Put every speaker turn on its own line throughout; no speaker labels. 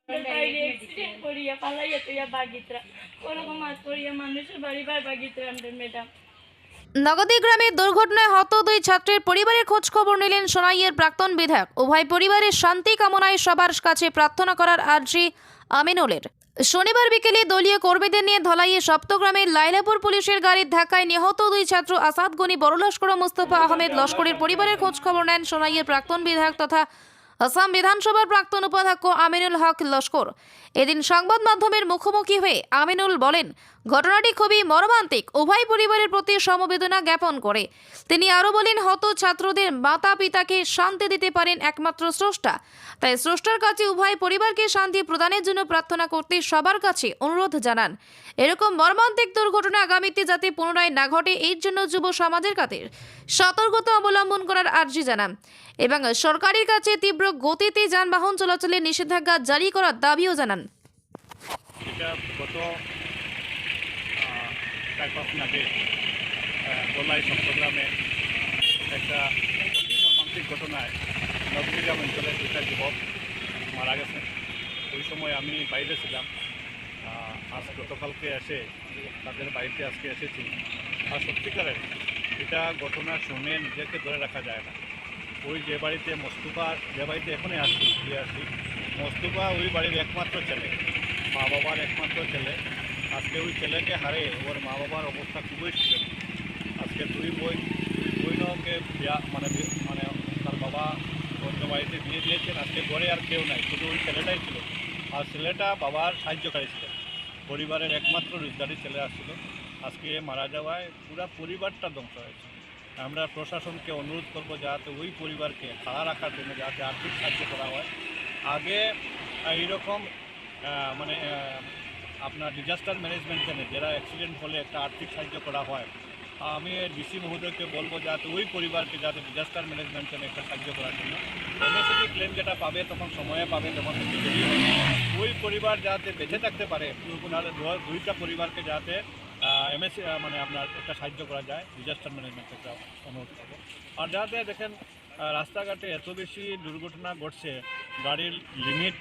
বাইরে অ্যাক্সিডেন্ট করিয়া পালাইয়া তুইয়া বাগিত্রা ওরকম মাছ করিয়া মানুষের বাড়ি বাগিত্রা ম্যাডাম।
নগদী গ্রামের দুর্ঘটনায় হত দুই ছাত্রের পরিবারের খোঁজ খবর নিলেন সোনাইয়ের প্রাক্তন বিধায়ক। উভয় পরিবারের শান্তি কামনায় সবার কাছে প্রার্থনা করার আর্জি আমিনুলের। শনিবার বিকেলে দলীয় কর্মীদের নিয়ে ধলাইয়ে সপ্তগ্রামের লাইলাপুর পুলিশের গাড়ির ধাক্কায় নিহত দুই ছাত্র আসাদ গনি বড় লস্কর ও মুস্তফা আহমেদ লস্করের পরিবারের খোঁজ খবর নেন সোনাইয়ের প্রাক্তন বিধায়ক তথা আসাম বিধানসভার প্রাক্তন উপাধ্যক্ষ আমিনুল হক লস্কর। এদিন সংবাদ মাধ্যমের মুখোমুখি হয়ে আমিনুল বলেন, ঘটনাটি খুবই মর্মান্তিক, উভয় পরিবারের প্রতি সমবেদনা জ্ঞাপন করে। তিনি আরও বলেন, হত ছাত্রদের মাতা পিতাকে শান্তি দিতে পারেন একমাত্র স্রষ্টা, তাই স্রষ্টার কাছে উভয় পরিবারকে শান্তি প্রদানের জন্য প্রার্থনা করতে সবার কাছে অনুরোধ জানান। এরকম মর্মান্তিক দুর্ঘটনা আগামীতে যাতে পুনরায় না ঘটে এই জন্য যুব সমাজের কাছে সতর্কতা অবলম্বন করার আর্জি জানান এবং সরকারের কাছে তীব্র গতিতে যানবাহন চলাচলে নিষেধাজ্ঞা জারি করার দাবিও জানান।
এটা গত 4-5 দিন আগে দোলাই চট্টগ্রামে একটা অতি মর্মান্তিক ঘটনায় নবগ্রাম অঞ্চলে দুটা যুবক মারা গেছে। ওই সময় আমি বাইরে ছিলাম। আজ গতকালকে এসে তাদের বাড়িতে আজকে এসেছি। আর সত্যিকারের এটা ঘটনা শুনে নিজেকে ধরে রাখা যায় না। ওই যে বাড়িতে মোস্তফা, যে বাড়িতে এখনই আসছি মোস্তফা ওই বাড়ির একমাত্র ছেলে, মা বাবার একমাত্র ছেলে। আজকে ওই ছেলেকে হারে ওর মা বাবার অবস্থা খুবই ছিল। আজকে দুই বোনকে মানে তার বাবা অন্য বাড়িতে বিয়ে দিয়েছেন। আজকে ঘরে আর কেউ নাই, শুধু ওই ছেলেটাই ছিল। আর ছেলেটা বাবার সাহায্যকারী ছিল, পরিবারের একমাত্র রোজগারি ছেলে আসছিল। আজকে মারা যাওয়ায় পুরা পরিবারটা ধ্বংস হয়েছে। আমরা প্রশাসনকে অনুরোধ করব যাতে ওই পরিবারকে খাড়া রাখার জন্য যাতে আর্থিক সাহায্য করা হয়। আগে এইরকম মানে আপনার ডিজাস্টার ম্যানেজমেন্ট কেনে যারা অ্যাক্সিডেন্ট হলে একটা আর্থিক সাহায্য করা হয়। আমি ডিসি মহোদয়কে বলবো যাতে ওই পরিবারকে যাতে ডিজাস্টার ম্যানেজমেন্ট কেনে একটা সাহায্য করার জন্য এমএসডি ক্লেম যেটা পাবে তখন সময়ে পাবে, যখন দেরি হবে ওই পরিবার যাতে বেঁচে থাকতে পারে। তাহলে দুইটা পরিবারকে যাতে এমএসি মানে আপনার একটা সাহায্য করা যায়, ডিজাস্টার ম্যানেজমেন্ট একটা অনুরোধ করবো। আর যাতে দেখেন রাস্তাঘাটে এত বেশি দুর্ঘটনা ঘটছে, গাড়ির লিমিট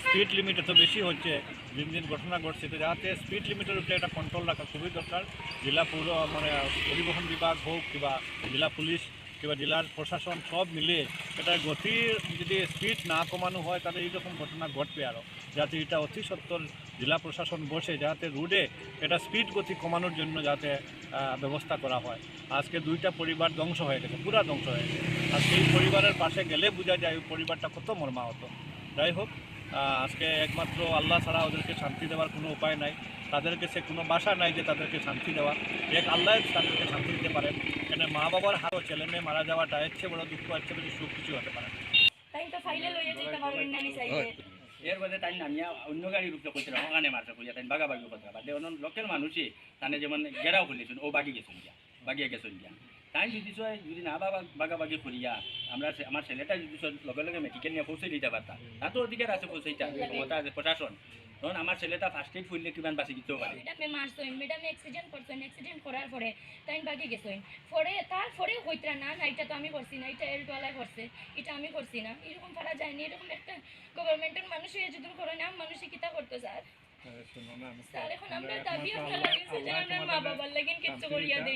স্পিড লিমিট এত বেশি হচ্ছে, দিন দিন ঘটনা ঘটছে, তো যাতে স্পিড লিমিটের উপরে একটা কন্ট্রোল রাখা খুবই দরকার। জেলা মানে পরিবহন বিভাগ হোক কিংবা জেলা পুলিশ কিংবা জেলার প্রশাসন সব মিলিয়ে এটা গতির যদি স্পিড না কমানো হয় তাহলে এইরকম ঘটনা ঘটবে আরও। যাতে এটা অতি সত্বর জেলা প্রশাসন বসে যাতে রোডে এটা স্পিড গতি কমানোর জন্য যাতে ব্যবস্থা করা হয়। আজকে দুইটা পরিবার ধ্বংস হয়ে গেছে, পুরা ধ্বংস হয়ে গেছে। আজকে এই পরিবারের পাশে গেলে বোঝা যায় ওই পরিবারটা কত মর্মাহত। যাই হোক, আজকে একমাত্র আল্লাহ ছাড়া ওদেরকে শান্তি দেওয়ার কোনো উপায় নাই, তাদের কাছে কোনো বাসা নাই যে তাদেরকে শান্তি দেওয়া। এক আল্লাহ তাদেরকে শান্তি দিতে পারেন। কেন মা বাবার হাতও ছেলে মেয়ে মারা যাওয়াটা এর চেয়ে বড় দুঃখ, এর চেয়ে বেশি সুখ কিছু হতে পারে।
এর বাদে তাই নামিয়া অন্য গাড়ির উপরে করছিল ওখানে মারছে করিয়া তাই বাগাবাগি কথা বাদে অন্য লোকের মানুষই তানে যেমন গেরাও খুলেছেন ও বাগি গেছেন গিয়া বাগিয়ে গেছেন গিয়া তাই যদি না বাগাবাগি করিয়া আমরা আমার ছেলেটা যদি লগে লগে মেডিকেল নিয়ে পৌঁছে দিতে পারতাম, তা তো অধিকার আছে পৌঁছাইতা, ক্ষমতা আছে প্রশাসন। তখন আমার ছেলেটা ফার্স্ট এড ফুললে কিমান বাঁচি দিতেও পারে।
ম্যাডামে মারছেন, ম্যাডামে অ্যাক্সিডেন্ট করছেন, অ্যাক্সিডেন্ট করার পরে তাই বাকি গেছেন পরে তারপরেও হইতরা না না এটা তো আমি করছি না, এটা এর গলায় করছে, এটা আমি করছি না, এরকম পারা যায়নি। এরকম একটা গভর্নমেন্টের মানুষ হয়ে যদি করে না মানুষই কিতা করতো স্যার। স্যার এখন আমরা দাবি আপনার মা বাবার লাগেন কিচ্ছু করিয়া দেয়।